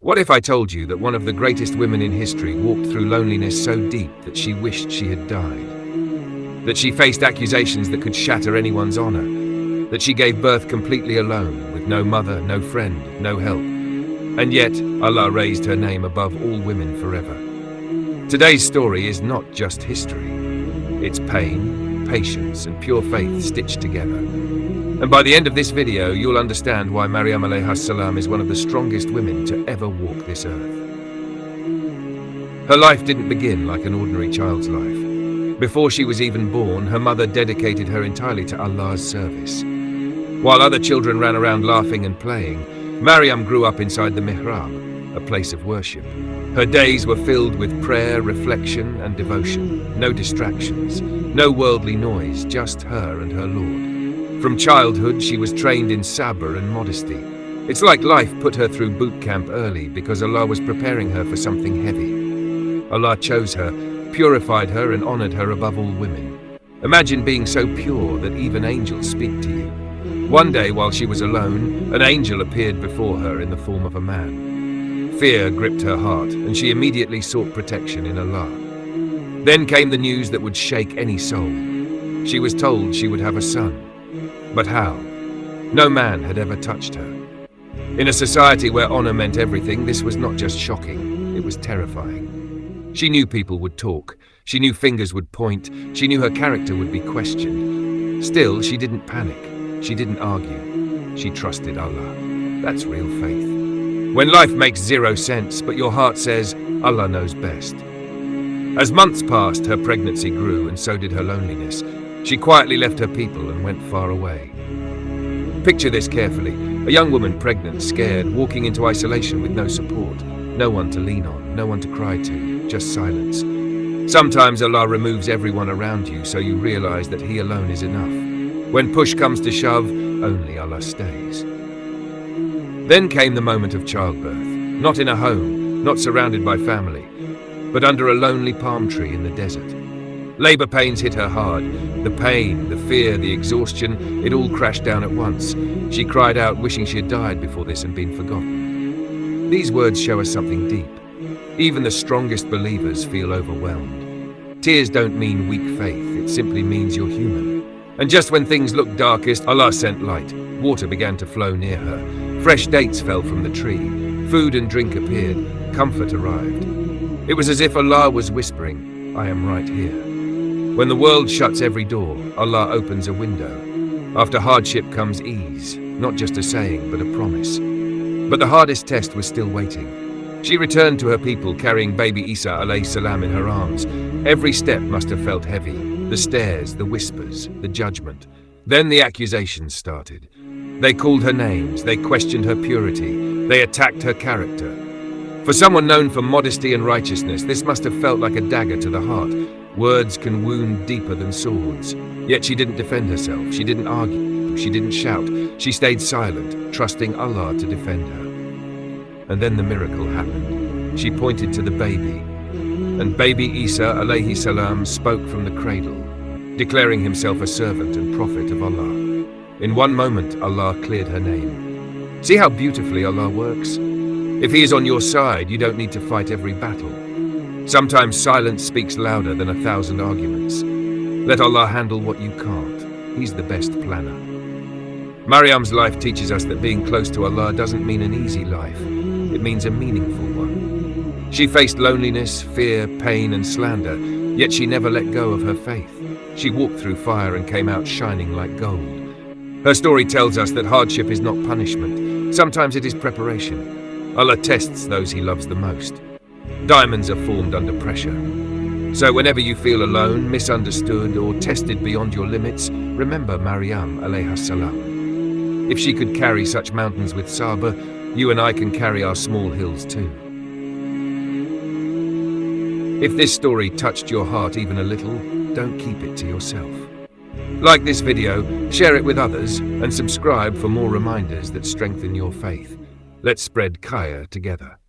What if I told you that one of the greatest women in history walked through loneliness so deep that she wished she had died? That she faced accusations that could shatter anyone's honor? That she gave birth completely alone, with no mother, no friend, no help? And yet, Allah raised her name above all women forever. Today's story is not just history. It's pain, patience, and pure faith stitched together. And by the end of this video, you'll understand why Maryam alayha salam is one of the strongest women to ever walk this earth. Her life didn't begin like an ordinary child's life. Before she was even born, her mother dedicated her entirely to Allah's service. While other children ran around laughing and playing, Maryam grew up inside the mihrab, a place of worship. Her days were filled with prayer, reflection, and devotion. No distractions, no worldly noise, just her and her Lord. From childhood, she was trained in sabr and modesty. It's like life put her through boot camp early because Allah was preparing her for something heavy. Allah chose her, purified her, and honored her above all women. Imagine being so pure that even angels speak to you. One day, while she was alone, an angel appeared before her in the form of a man. Fear gripped her heart, and she immediately sought protection in Allah. Then came the news that would shake any soul. She was told she would have a son. But how? No man had ever touched her. In a society where honor meant everything, this was not just shocking, it was terrifying. She knew people would talk, she knew fingers would point, she knew her character would be questioned. Still, she didn't panic, she didn't argue, she trusted Allah. That's real faith. When life makes zero sense, but your heart says, Allah knows best. As months passed, her pregnancy grew, and so did her loneliness. She quietly left her people and went far away. Picture this carefully. A young woman, pregnant, scared, walking into isolation with no support. No one to lean on, no one to cry to, just silence. Sometimes Allah removes everyone around you so you realize that He alone is enough. When push comes to shove, only Allah stays. Then came the moment of childbirth. Not in a home, not surrounded by family, but under a lonely palm tree in the desert. Labor pains hit her hard. The pain, the fear, the exhaustion, it all crashed down at once. She cried out, wishing she had died before this and been forgotten. These words show us something deep. Even the strongest believers feel overwhelmed. Tears don't mean weak faith, it simply means you're human. And just when things looked darkest, Allah sent light. Water began to flow near her. Fresh dates fell from the tree. Food and drink appeared. Comfort arrived. It was as if Allah was whispering, I am right here. When the world shuts every door, Allah opens a window. After hardship comes ease, not just a saying, but a promise. But the hardest test was still waiting. She returned to her people carrying baby Isa alayhi salam in her arms. Every step must have felt heavy. The stares, the whispers, the judgment. Then the accusations started. They called her names, they questioned her purity, they attacked her character. For someone known for modesty and righteousness, this must have felt like a dagger to the heart. Words can wound deeper than swords. Yet she didn't defend herself, she didn't argue, she didn't shout. She stayed silent, trusting Allah to defend her. And then the miracle happened. She pointed to the baby, and baby Isa alayhi salam spoke from the cradle, declaring himself a servant and prophet of Allah. In one moment, Allah cleared her name. See how beautifully Allah works? If He is on your side, you don't need to fight every battle. Sometimes silence speaks louder than 1,000 arguments. Let Allah handle what you can't. He's the best planner. Maryam's life teaches us that being close to Allah doesn't mean an easy life. It means a meaningful one. She faced loneliness, fear, pain, and slander, yet she never let go of her faith. She walked through fire and came out shining like gold. Her story tells us that hardship is not punishment. Sometimes it is preparation. Allah tests those He loves the most. Diamonds are formed under pressure. So whenever you feel alone, misunderstood, or tested beyond your limits, remember Maryam alayha salam. If she could carry such mountains with sabr, you and I can carry our small hills too. If this story touched your heart even a little, don't keep it to yourself. Like this video, share it with others, and subscribe for more reminders that strengthen your faith. Let's spread Kaya together.